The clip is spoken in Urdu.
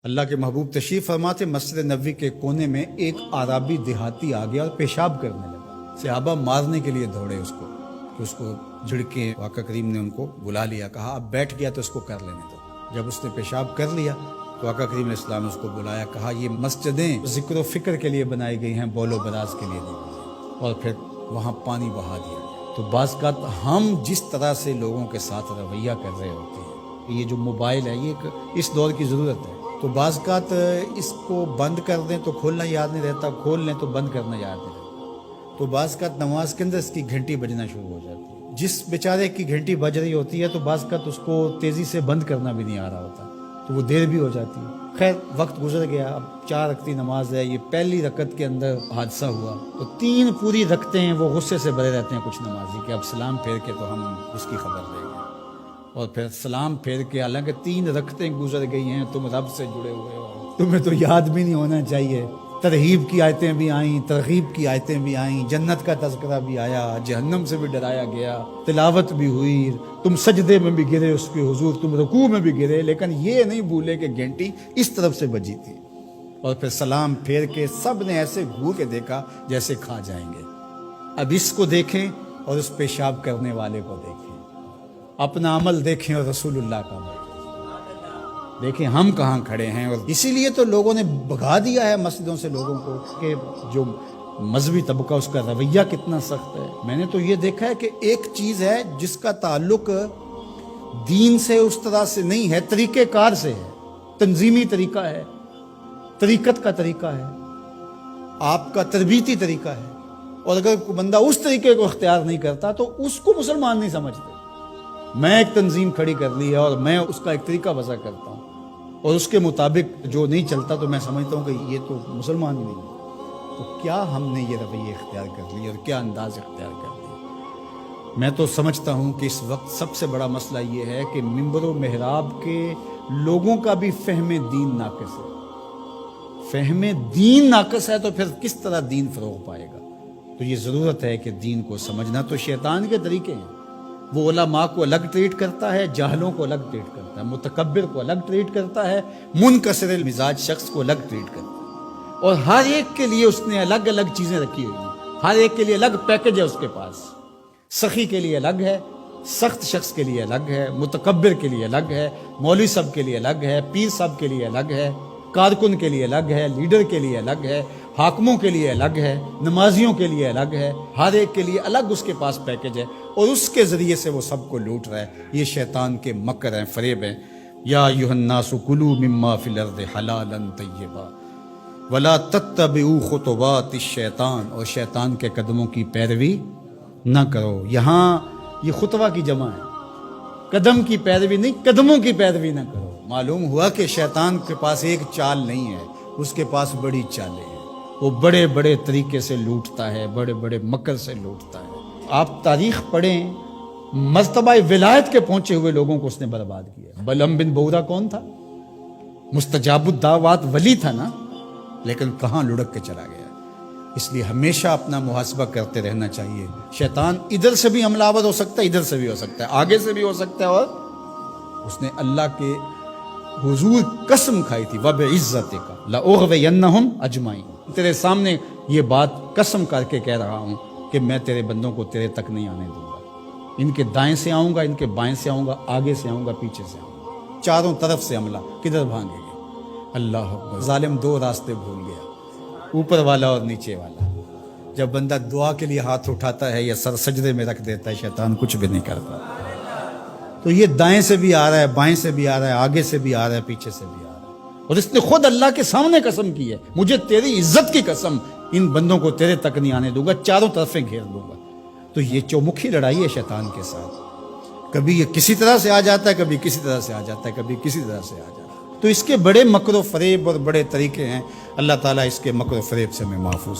اللہ کے محبوب تشریف فرماتے مسجد نبوی کے کونے میں ایک عربی دیہاتی آ گیا اور پیشاب کرنے لگا۔ صحابہ مارنے کے لیے دوڑے اس کو کہ اس کو جھڑکے۔ آقا کریم نے ان کو بلا لیا، کہا اب بیٹھ گیا تو اس کو کر لینے دو۔ جب اس نے پیشاب کر لیا تو آقا کریم علیہ السلام نے اس کو بلایا، کہا یہ مسجدیں ذکر و فکر کے لیے بنائی گئی ہیں، بول و براز کے لیے نہیں، اور پھر وہاں پانی بہا دیا۔ تو بعض اوقات ہم جس طرح سے لوگوں کے ساتھ رویہ کر رہے ہوتے ہیں، یہ جو موبائل ہے یہ اس دور کی ضرورت ہے، تو بعض اوقات اس کو بند کر دیں تو کھولنا یاد نہیں رہتا، کھول لیں تو بند کرنا یاد نہیں رہتا، تو بعض اوقات نماز کے اندر اس کی گھنٹی بجنا شروع ہو جاتی ہے۔ جس بیچارے کی گھنٹی بج رہی ہوتی ہے تو بعض اوقات اس کو تیزی سے بند کرنا بھی نہیں آ رہا ہوتا، تو وہ دیر بھی ہو جاتی ہے۔ خیر وقت گزر گیا، اب 4 رکعتی نماز ہے، یہ پہلی رکعت کے اندر حادثہ ہوا تو 3 پوری رکعتیں ہیں وہ غصے سے بھرے رہتے ہیں کچھ نمازی کہ اب سلام پھیر کے تو ہم اس کی خبر دیں گے، اور پھر سلام پھیر کے حالانکہ 3 رکعتیں گزر گئی ہیں، تم رب سے جڑے ہوئے ہو، تمہیں تو یاد بھی نہیں ہونا چاہیے۔ ترغیب کی آیتیں بھی آئیں، ترغیب کی آیتیں بھی آئیں، جنت کا تذکرہ بھی آیا، جہنم سے بھی ڈرایا گیا، تلاوت بھی ہوئی، تم سجدے میں بھی گرے اس کے حضور، تم رکوع میں بھی گرے، لیکن یہ نہیں بھولے کہ گھنٹی اس طرف سے بجی تھی۔ اور پھر سلام پھیر کے سب نے ایسے گھور کے دیکھا جیسے کھا جائیں گے۔ اب اس کو دیکھیں اور اس پیشاب کرنے والے کو دیکھیں، اپنا عمل دیکھیں اور رسول اللہ کا عمل دیکھیں، ہم کہاں کھڑے ہیں۔ اور اسی لیے تو لوگوں نے بھگا دیا ہے مسجدوں سے لوگوں کو کہ جو مذہبی طبقہ اس کا رویہ کتنا سخت ہے۔ میں نے تو یہ دیکھا ہے کہ ایک چیز ہے جس کا تعلق دین سے اس طرح سے نہیں ہے، طریقہ کار سے ہے، تنظیمی طریقہ ہے، طریقت کا طریقہ ہے، آپ کا تربیتی طریقہ ہے، اور اگر کوئی بندہ اس طریقے کو اختیار نہیں کرتا تو اس کو مسلمان نہیں سمجھتے۔ میں ایک تنظیم کھڑی کر لی ہے اور میں اس کا ایک طریقہ وضع کرتا ہوں، اور اس کے مطابق جو نہیں چلتا تو میں سمجھتا ہوں کہ یہ تو مسلمان ہی نہیں ہے۔ تو کیا ہم نے یہ رویہ اختیار کر لی اور کیا انداز اختیار کر لیا؟ میں تو سمجھتا ہوں کہ اس وقت سب سے بڑا مسئلہ یہ ہے کہ منبر و محراب کے لوگوں کا بھی فہم دین ناقص ہے۔ فہم دین ناقص ہے تو پھر کس طرح دین فروغ پائے گا؟ تو یہ ضرورت ہے کہ دین کو سمجھنا تو شیطان کے طریقے ہیں، وہ علماء کو الگ ٹریٹ کرتا ہے، جاہلوں کو الگ ٹریٹ کرتا ہے، متکبر کو الگ ٹریٹ کرتا ہے، منکسر المزاج شخص کو الگ ٹریٹ کرتا ہے، اور ہر ایک کے لیے اس نے الگ الگ چیزیں رکھی ہوئی ہیں، ہر ایک کے لیے الگ پیکج ہے اس کے پاس۔ سخی کے لیے الگ ہے، سخت شخص کے لیے الگ ہے، متکبر کے لیے الگ ہے، مولوی صاحب کے لیے الگ ہے، پیر صاحب کے لیے الگ ہے، کارکن کے لیے الگ ہے، لیڈر کے لیے الگ ہے، حاکموں کے لیے الگ ہے، نمازیوں کے لیے الگ ہے، ہر ایک کے لیے الگ اس کے پاس پیکج ہے، اور اس کے ذریعے سے وہ سب کو لوٹ رہا ہے۔ یہ شیطان کے مکر ہیں، فریب ہیں۔ یا ایھا الناس کلوا مما فی الارض حلالا طیبا ولا تتبعوا خطوات الشیطان، اور شیطان کے قدموں کی پیروی نہ کرو۔ یہاں یہ خطوہ کی جمع ہے، قدم کی پیروی نہیں، قدموں کی پیروی نہ کرو۔ معلوم ہوا کہ شیطان کے پاس ایک چال نہیں ہے، اس کے پاس بڑی چالیں ہیں، وہ بڑے بڑے طریقے سے لوٹتا ہے، بڑے بڑے مکر سے لوٹتا ہے۔ آپ تاریخ پڑھیں، مرتبہ ولایت کے پہنچے ہوئے لوگوں کو اس نے برباد کیا۔ بلعم بن بورا کون تھا؟ مستجاب الدعوات ولی تھا نا، لیکن کہاں لڑک کے چلا گیا۔ اس لیے ہمیشہ اپنا محاسبہ کرتے رہنا چاہیے۔ شیطان ادھر سے بھی حملہ آور ہو سکتا ہے، ادھر سے بھی ہو سکتا ہے، آگے سے بھی ہو سکتا ہے، اور اس نے اللہ کے حضور قسم کھائی تھی وَبِعِزَّتِكَ لَأُغْوِيَنَّهُمْ أَجْمَعِينَ، تیرے سامنے یہ بات قسم کر کے کہہ رہا ہوں کہ میں تیرے بندوں کو تیرے تک نہیں آنے دوں گا۔ ان کے دائیں سے آؤں گا، ان کے بائیں سے آؤں گا، آگے سے آؤں گا، پیچھے سے آؤں گا، چاروں طرف سے حملہ۔ کدھر بھاگیں گے؟ اللہ اکبر۔ ظالم 2 راستے بھول گیا، اوپر والا اور نیچے والا۔ جب بندہ دعا کے لیے ہاتھ اٹھاتا ہے یا سر سجدے میں رکھ دیتا ہے، شیطان کچھ بھی نہیں کرتا۔ تو یہ دائیں سے بھی آ رہا ہے، بائیں سے بھی آ رہا ہے، آگے سے بھی آ رہا ہے، پیچھے سے بھی آ رہا ہے، اور اس نے خود اللہ کے سامنے قسم کی ہے، مجھے تیری عزت کی قسم، ان بندوں کو تیرے تک نہیں آنے دوں گا، چاروں طرفیں گھیر لوں گا۔ تو یہ چومکھی لڑائی ہے شیطان کے ساتھ، کبھی یہ کسی طرح سے آ جاتا ہے، کبھی کسی طرح سے آ جاتا ہے، کبھی کسی طرح سے آ جاتا ہے۔ تو اس کے بڑے مکر و فریب اور بڑے طریقے ہیں، اللہ تعالیٰ اس کے مکر و فریب سے ہمیں محفوظ